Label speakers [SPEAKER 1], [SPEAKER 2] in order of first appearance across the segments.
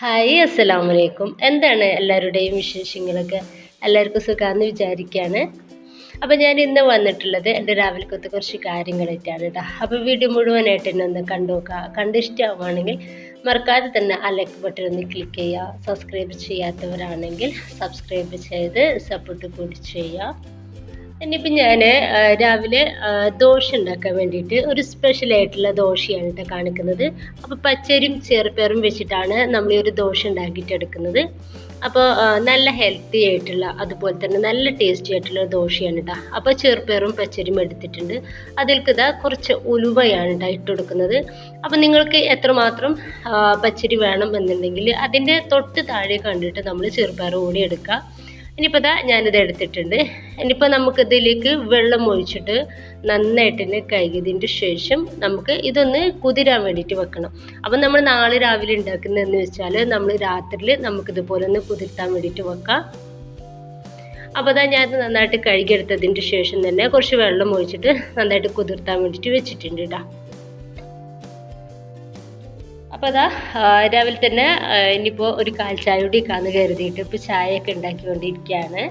[SPEAKER 1] Hi അസ്സലാമു അലൈക്കും. എന്താണ് എല്ലാവരുടെയും വിശേഷങ്ങളൊക്കെ? എല്ലാവർക്കും സുഖമാണെന്ന് വിചാരിക്കുകയാണ്. അപ്പോൾ ഞാൻ ഇന്ന് വന്നിട്ടുള്ളത് എൻ്റെ രാവിലത്തെ കുറച്ച് കാര്യങ്ങളായിട്ടാണ് കേട്ടോ. അപ്പോൾ വീഡിയോ മുഴുവനായിട്ട് എന്നെ ഒന്ന് കണ്ടു നോക്കുക. കണ്ട് ഇഷ്ടമാവുകയാണെങ്കിൽ മറക്കാതെ തന്നെ ആ ലൈക്ക് ബട്ടൺ ഒന്ന് ക്ലിക്ക് ചെയ്യുക. സബ്സ്ക്രൈബ് ചെയ്യാത്തവരാണെങ്കിൽ സബ്സ്ക്രൈബ് ചെയ്ത് സപ്പോർട്ട് കൂടി ചെയ്യുക. ഇനിയിപ്പോൾ ഞാൻ രാവിലെ ദോശ ഉണ്ടാക്കാൻ വേണ്ടിയിട്ട് ഒരു സ്പെഷ്യലായിട്ടുള്ള ദോശയാണ് കേട്ടോ കാണിക്കുന്നത്. അപ്പോൾ പച്ചരിയും ചെറുപയറും വെച്ചിട്ടാണ് നമ്മൾ ഈ ഒരു ദോശ ഉണ്ടാക്കിയിട്ടെടുക്കുന്നത്. അപ്പോൾ നല്ല ഹെൽത്തി ആയിട്ടുള്ള അതുപോലെ തന്നെ നല്ല ടേസ്റ്റി ആയിട്ടുള്ള ദോശയാണ് കേട്ടോ. അപ്പോൾ ചെറുപയറും പച്ചരിയും എടുത്തിട്ടുണ്ട്. അതിൽക്ക് ഇതാ കുറച്ച് ഉലുവയാണ് കേട്ടോ ഇട്ട് കൊടുക്കുന്നത്. അപ്പോൾ നിങ്ങൾക്ക് എത്രമാത്രം പച്ചരി വേണം എന്നുണ്ടെങ്കിൽ അതിൻ്റെ തൊട്ട് താഴെ കണ്ടിട്ട് നമ്മൾ ചെറുപയർ കൂടി എടുക്കുക. ഇനിയിപ്പോൾ ഇതാ ഞാനിത് എടുത്തിട്ടുണ്ട്. ഇനിയിപ്പോൾ നമുക്കിതിലേക്ക് വെള്ളം ഒഴിച്ചിട്ട് നന്നായിട്ട് തന്നെ കഴുകിയതിൻ്റെ ശേഷം നമുക്ക് ഇതൊന്ന് കുതിരാൻ വേണ്ടിയിട്ട് വെക്കണം. അപ്പം നമ്മൾ നാളെ രാവിലെ ഉണ്ടാക്കുന്നതെന്ന് വെച്ചാൽ നമ്മൾ രാത്രിയിൽ നമുക്കിതുപോലെ ഒന്ന് കുതിർത്താൻ വേണ്ടിയിട്ട് വെക്കാം. അപ്പോൾ അതാ ഞാൻ നന്നായിട്ട് കഴുകിയെടുത്തതിൻ്റെ ശേഷം തന്നെ കുറച്ച് വെള്ളം ഒഴിച്ചിട്ട് നന്നായിട്ട് കുതിർത്താൻ വേണ്ടിയിട്ട് വെച്ചിട്ടുണ്ട് കേട്ടോ. അപ്പോൾ അതാ രാവിലെ തന്നെ ഇനിയിപ്പോൾ ഒരു കാൽ ചായ കൂടി കാന്ന് കരുതിയിട്ട് ഇപ്പോൾ ചായയൊക്കെ ഉണ്ടാക്കിക്കൊണ്ടിരിക്കുകയാണ്.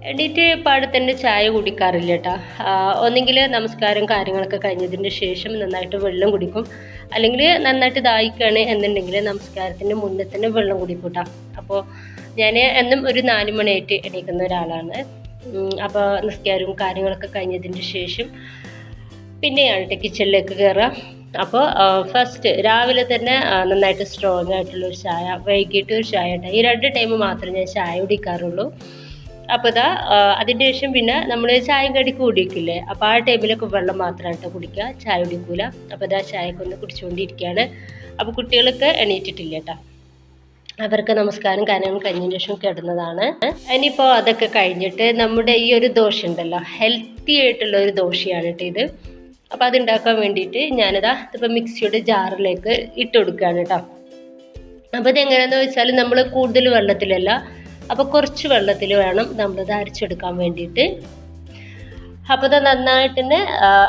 [SPEAKER 1] എണീറ്റ് പാടെ തന്നെ ചായ കുടിക്കാറില്ല കേട്ടോ. ഒന്നെങ്കിൽ നമസ്കാരം കാര്യങ്ങളൊക്കെ കഴിഞ്ഞതിന് ശേഷം നന്നായിട്ട് വെള്ളം കുടിക്കും, അല്ലെങ്കിൽ നന്നായിട്ട് ദാഹിക്കുകയാണ് എന്നുണ്ടെങ്കിൽ നമസ്കാരത്തിന് മുന്നേ തന്നെ വെള്ളം കുടിക്കും കേട്ടോ. അപ്പോൾ ഞാൻ എന്നും ഒരു 4 മണിയായിട്ട് എണീക്കുന്ന ഒരാളാണ്. അപ്പോൾ നിസ്കാരവും കാര്യങ്ങളൊക്കെ കഴിഞ്ഞതിന് ശേഷം പിന്നെയാണ് കിച്ചണിലേക്ക് കയറുക. അപ്പോൾ ഫസ്റ്റ് രാവിലെ തന്നെ നന്നായിട്ട് സ്ട്രോങ് ആയിട്ടുള്ളൊരു ചായ, വൈകിട്ട് ഒരു ചായ കേട്ടോ. ഈ 2 ടൈം മാത്രമേ ഞാൻ ചായ കുടിക്കാറുള്ളൂ. അപ്പോൾ ഇതാ അതിൻ്റെ ശേഷം പിന്നെ നമ്മൾ ചായയും കടിക്ക് കുടിക്കില്ലേ, അപ്പോൾ ആ ടൈമിലൊക്കെ വെള്ളം മാത്രമാണ് കേട്ടോ കുടിക്കുക, ചായ കുടിക്കൂല. അപ്പോൾ ഇതാ ചായയൊക്കെ ഒന്ന് കുടിച്ചുകൊണ്ടിരിക്കുകയാണ്. അപ്പോൾ കുട്ടികളൊക്കെ എണീറ്റിട്ടില്ല കേട്ടോ. അവർക്ക് നമസ്കാരം കാര്യങ്ങളും കഴിഞ്ഞതിന് ശേഷം കിടന്നതാണ്. ഇനിയിപ്പോൾ അതൊക്കെ കഴിഞ്ഞിട്ട് നമ്മുടെ ഈ ഒരു ദോശ ഉണ്ടല്ലോ, ഹെൽത്തി ആയിട്ടുള്ള ഒരു ദോശയാണ് കേട്ടോ ഇത്. അപ്പോൾ അതുണ്ടാക്കാൻ വേണ്ടിയിട്ട് ഞാനിതാ ഇതിപ്പോൾ മിക്സിയുടെ ജാറിലേക്ക് ഇട്ട് കൊടുക്കുകയാണ് കേട്ടോ. അപ്പോൾ ഇതെങ്ങനെയാണെന്ന് വെച്ചാൽ നമ്മൾ കൂടുതൽ വെള്ളത്തിലല്ല, അപ്പോൾ കുറച്ച് വെള്ളത്തിൽ വേണം നമ്മളിത് അരച്ചെടുക്കാൻ വേണ്ടിയിട്ട്. അപ്പോൾ ഇത് നന്നായിട്ട് തന്നെ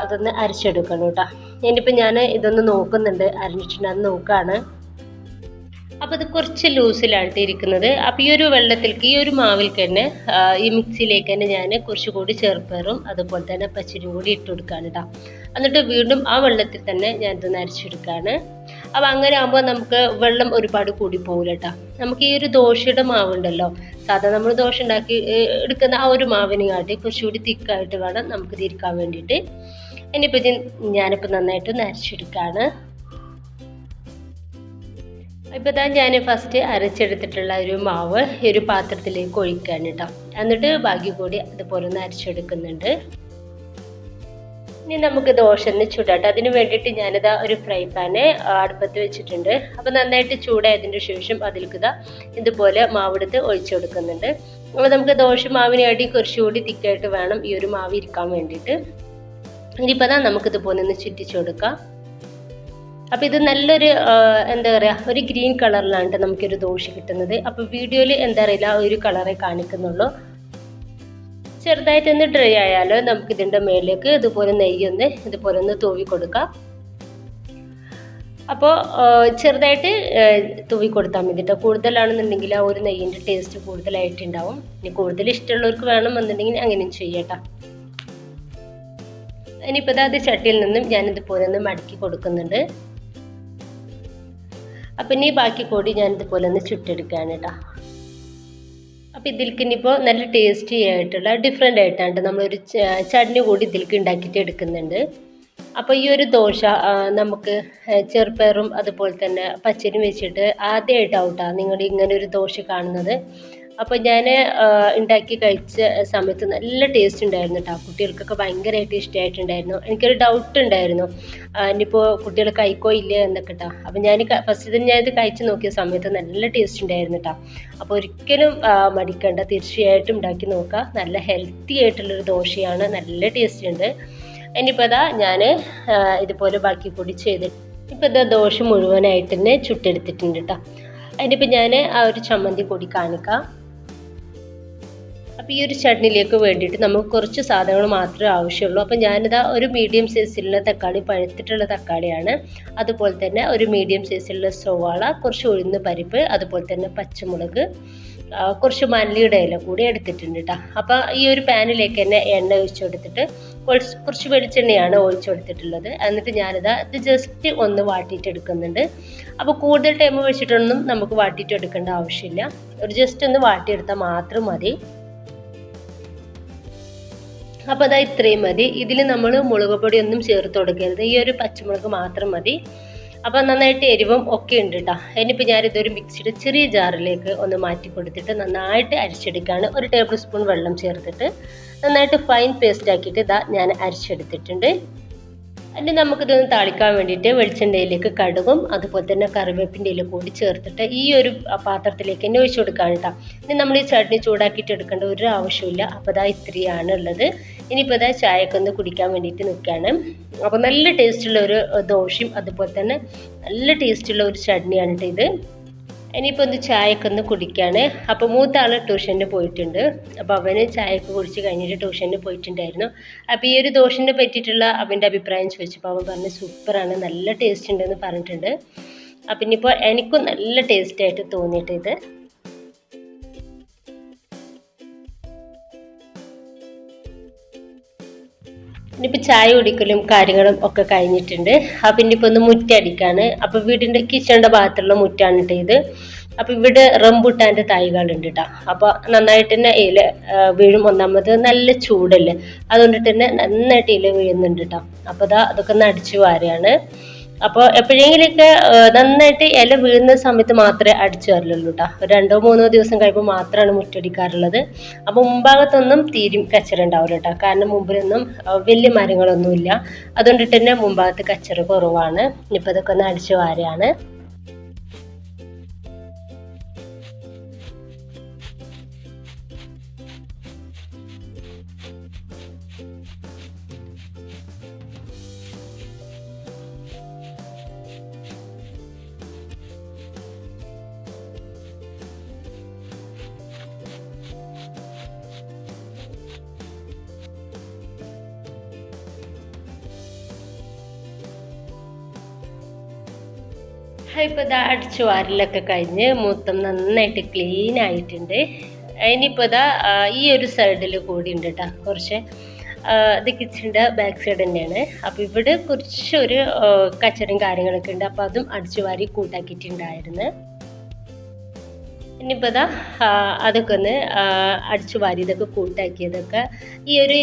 [SPEAKER 1] അതൊന്ന് അരച്ചെടുക്കണം കേട്ടോ. ഇനിയിപ്പോൾ ഞാൻ ഇതൊന്ന് നോക്കുന്നുണ്ട്, അരഞ്ഞിട്ടുണ്ടെന്ന് നോക്കുകയാണ്. അപ്പോൾ ഇത് കുറച്ച് ലൂസിലായിട്ട് ഇരിക്കുന്നത്. അപ്പോൾ ഈ ഒരു വെള്ളത്തിലേക്ക്, ഈ ഒരു മാവിലേക്ക് തന്നെ ഈ മിക്സിയിലേക്ക് തന്നെ ഞാൻ കുറച്ചുകൂടി ചെറുപയറും അതുപോലെ തന്നെ പച്ചരിയും കൂടി ഇട്ട് കൊടുക്കുകയാണ് കേട്ടോ. എന്നിട്ട് വീണ്ടും ആ വെള്ളത്തിൽ തന്നെ ഞാൻ ഇതൊന്ന് അരച്ചെടുക്കുകയാണ്. അപ്പോൾ അങ്ങനെ ആകുമ്പോൾ നമുക്ക് വെള്ളം ഒരുപാട് കൂടി പോകില്ല കേട്ടോ. നമുക്ക് ഈ ഒരു ദോശയുടെ മാവുണ്ടല്ലോ, സാധാരണ നമ്മൾ ദോശ ഉണ്ടാക്കി എടുക്കുന്ന ആ ഒരു മാവിനെ കാട്ടി കുറച്ചുകൂടി തിക്കായിട്ട് വേണം നമുക്കിത് ഇരിക്കാൻ വേണ്ടിയിട്ട്. ഇനിയിപ്പോൾ ഞാനിപ്പോൾ നന്നായിട്ടൊന്ന് അരച്ചെടുക്കുകയാണ്. ഇപ്പോൾ ഇതാ ഞാൻ ഫസ്റ്റ് അരച്ചെടുത്തിട്ടുള്ള ഒരു മാവ് ഈ ഒരു പാത്രത്തിലേക്ക് ഒഴിക്കുകയാണ് കേട്ടോ. എന്നിട്ട് ബാക്കി കൂടി അതുപോലെ ഒന്ന് അരച്ചെടുക്കുന്നുണ്ട്. ഇനി നമുക്ക് ദോശ ഒന്ന് ചൂടാട്ടോ. അതിന് വേണ്ടിയിട്ട് ഞാനിതാ ഒരു ഫ്രൈ പാന് അടുപ്പത്ത് വെച്ചിട്ടുണ്ട്. അപ്പോൾ നന്നായിട്ട് ചൂടായതിൻ്റെ ശേഷം അതിലേക്ക് ഇതാ ഇതുപോലെ മാവെടുത്ത് ഒഴിച്ചു കൊടുക്കുന്നുണ്ട്. അപ്പോൾ നമുക്ക് ദോശ മാവിന് അടി കുറച്ചുകൂടി തിക്കായിട്ട് വേണം ഈ ഒരു മാവ് ഇരിക്കാൻ വേണ്ടിയിട്ട്. ഇനിയിപ്പോൾ അതാ നമുക്കിതുപോലെ ഒന്ന് ചുറ്റിച്ചു കൊടുക്കാം. അപ്പോൾ ഇത് നല്ലൊരു എന്താ പറയുക, ഒരു ഗ്രീൻ കളറിലാണ് നമുക്കൊരു ദോശ കിട്ടുന്നത്. അപ്പോൾ വീഡിയോയിൽ എന്താ അറിയില്ല, ഒരു കളറേ കാണിക്കുന്നുള്ളൂ. ചെറുതായിട്ടൊന്ന് ഡ്രൈ ആയാലോ നമുക്കിതിൻ്റെ മേലേക്ക് ഇതുപോലെ നെയ്യൊന്ന് ഇതുപോലെ ഒന്ന് തൂവി കൊടുക്കാം. അപ്പോൾ ചെറുതായിട്ട് തൂവി കൊടുത്താൽ മതി കേട്ടോ. കൂടുതലാണെന്നുണ്ടെങ്കിൽ ആ ഒരു നെയ്യിൻ്റെ ടേസ്റ്റ് കൂടുതലായിട്ടുണ്ടാവും. ഇനി കൂടുതൽ ഇഷ്ടമുള്ളവർക്ക് വേണമെന്നുണ്ടെങ്കിൽ അങ്ങനെയും ചെയ്യട്ടോ. ഇനിയിപ്പോൾ അത് ചട്ടിയിൽ നിന്നും ഞാനിതുപോലെ ഒന്ന് മടക്കി കൊടുക്കുന്നുണ്ട്. അപ്പം ഇനി ബാക്കി കൂടി ഞാനിതുപോലെ ഒന്ന് ചുട്ടെടുക്കുകയാണ് കേട്ടോ. അപ്പോൾ ഇതിലേക്ക് ഇനിയിപ്പോൾ നല്ല ടേസ്റ്റി ആയിട്ടുള്ള ഡിഫറെൻ്റ് ആയിട്ടാണ് നമ്മളൊരു ചട്നി കൂടി ഇതിലേക്ക് ഉണ്ടാക്കിയിട്ട് എടുക്കുന്നുണ്ട്. അപ്പോൾ ഈ ഒരു ദോശ നമുക്ക് ചെറുപയറും അതുപോലെ തന്നെ പച്ചരിയും വെച്ചിട്ട് ആദ്യമായിട്ടാവും കേട്ടോ നിങ്ങൾ ഇങ്ങനെ ഒരു ദോശ കാണുന്നത്. അപ്പോൾ ഞാൻ ഉണ്ടാക്കി കഴിച്ച സമയത്ത് നല്ല ടേസ്റ്റ് ഉണ്ടായിരുന്നു കേട്ടോ. കുട്ടികൾക്കൊക്കെ ഭയങ്കരമായിട്ട് ഇഷ്ടമായിട്ടുണ്ടായിരുന്നു. എനിക്കൊരു ഡൗട്ട് ഉണ്ടായിരുന്നു, ഇനിയിപ്പോൾ കുട്ടികൾ കഴിക്കോ ഇല്ലേ എന്നൊക്കെ കേട്ടോ. അപ്പോൾ ഞാൻ ഫസ്റ്റ് തന്നെ ഞാനിത് കഴിച്ച് നോക്കിയ സമയത്ത് നല്ല ടേസ്റ്റ് ഉണ്ടായിരുന്നു കേട്ടോ. അപ്പോൾ ഒരിക്കലും മടിക്കണ്ട, തീർച്ചയായിട്ടും ഉണ്ടാക്കി നോക്കുക. നല്ല ഹെൽത്തി ആയിട്ടുള്ളൊരു ദോശയാണ്, നല്ല ടേസ്റ്റ് ഉണ്ട്. ഇനിയിപ്പോൾ അതാ ഞാൻ ഇതുപോലെ ബാക്കി കൂടി ചെയ്തിട്ട് ഇപ്പോൾ ഇതാ ദോശ മുഴുവനായിട്ട് തന്നെ ചുട്ടെടുത്തിട്ടുണ്ട് കേട്ടോ. അതിനിപ്പോൾ ഞാൻ ആ ഒരു ചമ്മന്തി കൂടി കാണിക്കാം. അപ്പോൾ ഈ ഒരു ചട്നിയിലേക്ക് വേണ്ടിയിട്ട് നമുക്ക് കുറച്ച് സാധനങ്ങൾ മാത്രമേ ആവശ്യമുള്ളൂ. അപ്പോൾ ഞാനിതാ ഒരു മീഡിയം സൈസിലുള്ള തക്കാളി, പഴുത്തിട്ടുള്ള തക്കാളിയാണ്, അതുപോലെ തന്നെ ഒരു മീഡിയം സൈസിലുള്ള സവാള, കുറച്ച് ഉഴുന്ന് പരിപ്പ്, അതുപോലെ തന്നെ പച്ചമുളക്, കുറച്ച് മല്ലിയുടെ ഇല കൂടി എടുത്തിട്ടുണ്ട് കേട്ടോ. അപ്പോൾ ഈ ഒരു പാനിലേക്ക് തന്നെ എണ്ണ ഒഴിച്ചു കൊടുത്തിട്ട് കുറച്ച് വെളിച്ചെണ്ണയാണ് ഒഴിച്ചു കൊടുത്തിട്ടുള്ളത്. എന്നിട്ട് ഇത് ജസ്റ്റ് ഒന്ന് വാട്ടിയിട്ട് എടുക്കുന്നുണ്ട്. അപ്പോൾ കൂടുതൽ ടൈം വെച്ചിട്ടൊന്നും നമുക്ക് വാട്ടിയിട്ട് എടുക്കേണ്ട ആവശ്യമില്ല, ഒരു ജസ്റ്റ് ഒന്ന് വാട്ടിയെടുത്താൽ മാത്രം മതി. അപ്പോൾ അതാ ഇത്രയും മതി. ഇതിൽ നമ്മൾ മുളക് പൊടി ഒന്നും ചേർത്ത് കൊടുക്കരുത്, ഈ ഒരു പച്ചമുളക് മാത്രം മതി. അപ്പോൾ നന്നായിട്ട് എരിവും ഒക്കെ ഉണ്ട് കേട്ടോ. ഇനിയിപ്പോൾ ഞാനിതൊരു മിക്സിയുടെ ചെറിയ ജാറിലേക്ക് ഒന്ന് മാറ്റി കൊടുത്തിട്ട് നന്നായിട്ട് അരിച്ചെടുക്കുകയാണ്. ഒരു ടേബിൾ സ്പൂൺ വെള്ളം ചേർത്തിട്ട് നന്നായിട്ട് ഫൈൻ പേസ്റ്റ് ആക്കിയിട്ട് ഞാൻ അരിച്ചെടുത്തിട്ടുണ്ട്. അതിന് നമുക്കിതൊന്ന് താളിക്കാൻ വേണ്ടിയിട്ട് വെളിച്ചെണ്ണയിലേക്ക് കടുകും അതുപോലെ തന്നെ കറിവേപ്പിൻ്റെ ഇല കൂടി ചേർത്തിട്ട് ഈ ഒരു പാത്രത്തിലേക്ക് തന്നെ ഒഴിച്ചു കൊടുക്കാൻ കേട്ടോ. ഇനി നമ്മൾ ഈ ചട്നി ചൂടാക്കിയിട്ട് എടുക്കേണ്ട ഒരു ആവശ്യമില്ല. അപ്പോൾ ഇത്രയാണ് ഉള്ളത്. ഇനിയിപ്പോൾ ചായയൊക്കെ ഒന്ന് കുടിക്കാൻ വേണ്ടിയിട്ട് നിൽക്കുകയാണ്. അപ്പോൾ നല്ല ടേസ്റ്റുള്ള ഒരു ദോശയും അതുപോലെ തന്നെ നല്ല ടേസ്റ്റുള്ള ഒരു ചട്നിയാണ് കേട്ടോ ഇത്. ഇനിയിപ്പോൾ ഒന്ന് ചായയൊക്കെ ഒന്ന് കുടിക്കുകയാണ്. അപ്പോൾ മൂത്ത ആൾ ട്യൂഷന് പോയിട്ടുണ്ട്. അപ്പോൾ അവന് ചായയൊക്കെ കുടിച്ച് കഴിഞ്ഞിട്ട് ട്യൂഷന് പോയിട്ടുണ്ടായിരുന്നു. അപ്പോൾ ഈ ഒരു ദോശനെ പറ്റിയിട്ടുള്ള അവൻ്റെ അഭിപ്രായം ചോദിച്ചപ്പോൾ അവൻ പറഞ്ഞ് സൂപ്പറാണ്, നല്ല ടേസ്റ്റ് ഉണ്ടെന്ന് പറഞ്ഞിട്ടുണ്ട്. അപ്പം ഇനിയിപ്പോൾ എനിക്കും നല്ല ടേസ്റ്റായിട്ട് തോന്നിയിട്ട് ഇത്. ഇനിയിപ്പോൾ ചായ കുടിക്കലും കാര്യങ്ങളും ഒക്കെ കഴിഞ്ഞിട്ടുണ്ട്. അപ്പം ഇനിയിപ്പോൾ ഒന്ന് മുറ്റടിക്കാണ്. അപ്പോൾ വീടിൻ്റെ കിച്ചണിൻ്റെ ഭാഗത്തുള്ള മുറ്റാണ് കേട്ടോ ഇത്. അപ്പോൾ ഇവിടെ റംബൂട്ടാൻ്റെ തൈകളുണ്ട് കേട്ടോ. അപ്പോൾ നന്നായിട്ട് തന്നെ ഇല വീഴും. ഒന്നാമത് നല്ല ചൂടല്ലേ, അതുകൊണ്ടിട്ട് തന്നെ നന്നായിട്ട് ഇല വീഴുന്നുണ്ട് കേട്ടോ. അപ്പോൾ അതൊക്കെ ഒന്ന് അടിച്ചു വാരുകയാണ്. അപ്പോൾ എപ്പോഴെങ്കിലൊക്കെ നന്നായിട്ട് ഇല വീഴുന്ന സമയത്ത് മാത്രമേ അടിച്ചു വരലുള്ളൂ കേട്ടോ. 2-3 ദിവസം കഴിയുമ്പോൾ മാത്രമാണ് മുറ്റടിക്കാറുള്ളത്. അപ്പോൾ മുമ്പാകത്തൊന്നും തീരും കച്ചറ ഉണ്ടാവില്ല കേട്ടോ, കാരണം മുമ്പിലൊന്നും വലിയ മരങ്ങളൊന്നുമില്ല, അതുകൊണ്ടിട്ട് തന്നെ മുമ്പാകത്ത് കച്ചറ കുറവാണ്. ഇനിയിപ്പോൾ അതൊക്കെ ഒന്ന് അടിച്ചു വാരുകയാണ്. ഇപ്പോൾ അടിച്ചു വാരലൊക്കെ കഴിഞ്ഞ് മൊത്തം നന്നായിട്ട് ക്ലീൻ ആയിട്ടുണ്ട്. ഇനിയിപ്പോൾ ഈ ഒരു സൈഡിൽ കൂടി ഉണ്ട് കേട്ടോ കുറച്ച്. ഇത് കിച്ചണിൻ്റെ ബാക്ക് സൈഡ് തന്നെയാണ്. അപ്പോൾ ഇവിടെ കുറച്ചൊരു കച്ചറയും കാര്യങ്ങളൊക്കെ ഉണ്ട്. അപ്പോൾ അതും അടിച്ചു വാരി കൂട്ടാക്കിയിട്ടുണ്ടായിരുന്നു. ഇനിയിപ്പോൾ അതൊക്കെ ഒന്ന് അടിച്ചു വാരി ഇതൊക്കെ കൂട്ടാക്കിയതൊക്കെ ഈ ഒരു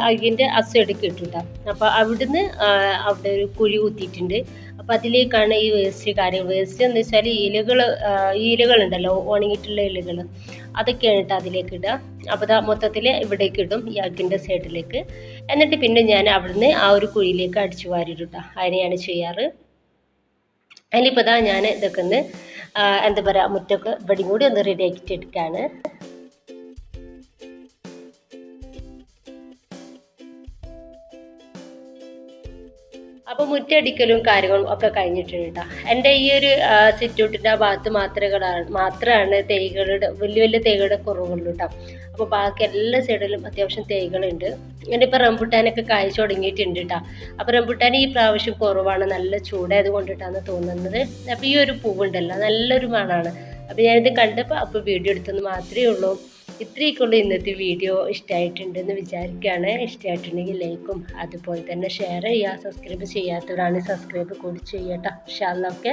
[SPEAKER 1] അകിൻ്റെ അസൈഡൊക്കെ ഇട്ടു കേട്ടോ. അപ്പോൾ അവിടുന്ന് അവിടെ ഒരു കുഴി കുത്തിയിട്ടുണ്ട്. അപ്പോൾ അതിലേക്കാണ് ഈ വേസ്റ്റ് കാര്യങ്ങൾ. വേസ്റ്റ് എന്ന് വെച്ചാൽ ഇലകളുണ്ടല്ലോ, ഉണങ്ങിയിട്ടുള്ള ഇലകൾ, അതൊക്കെയാണ് കേട്ടോ അതിലേക്ക് ഇടുക. അപ്പോൾ മൊത്തത്തിൽ ഇവിടേക്ക് ഇടും, ഈ അകിൻ്റെ സൈഡിലേക്ക്. എന്നിട്ട് പിന്നെ ഞാൻ അവിടുന്ന് ആ ഒരു കുഴിയിലേക്ക് അടിച്ചു വാരിയിടും കേട്ടോ. അതിനെയാണ് ചെയ്യാറ്. അതിലിപ്പോൾ ഞാൻ ഇതൊക്കെ ഒന്ന് എന്താ പറയുക, മുറ്റൊക്കെ ഇവിടെയും കൂടി ഒന്ന് റെഡി ആക്കിയിട്ട് എടുക്കുകയാണ്. അപ്പോൾ മുറ്റടിക്കലും കാര്യങ്ങളും ഒക്കെ കഴിഞ്ഞിട്ടുണ്ട് കേട്ടോ. എൻ്റെ ഈ ഒരു സിറ്റൗട്ടിൻ്റെ ആ ഭാഗത്ത് മാത്രമാണ് തൈകളുടെ വലിയ വലിയ തൈകളുടെ കുറവുള്ളൂ കേട്ടോ. അപ്പോൾ ബാക്കി എല്ലാ സൈഡിലും അത്യാവശ്യം തൈകളുണ്ട്. ഇപ്പോൾ റംബുട്ടാനൊക്കെ കായ്ച്ചു തുടങ്ങിയിട്ടുണ്ട് കേട്ടോ. അപ്പോൾ റംബുട്ടാൻ ഈ പ്രാവശ്യം കുറവാണ്, നല്ല ചൂടായത് കൊണ്ടിട്ടാണ് തോന്നുന്നത്. അപ്പോൾ ഈ ഒരു പൂവുണ്ടല്ലോ നല്ലൊരു മണമാണ്. അപ്പോൾ ഞാനിത് കണ്ടപ്പോൾ അപ്പോൾ വീഡിയോ എടുത്തെന്ന് മാത്രമേ ഉള്ളൂ. ഇത്രയൊക്കെയുള്ളൂ ഇന്നത്തെ വീഡിയോ. ഇഷ്ടമായിട്ടുണ്ടെന്ന് വിചാരിക്കുകയാണ്. ഇഷ്ടമായിട്ടുണ്ടെങ്കിൽ ലൈക്കും അതുപോലെ തന്നെ ഷെയർ ചെയ്യുക. സബ്സ്ക്രൈബ് ചെയ്യാത്തവരാണ് സബ്സ്ക്രൈബ് കൂടി ചെയ്യട്ടോ. ഇൻഷാ അല്ലാഹ്. ഓക്കെ.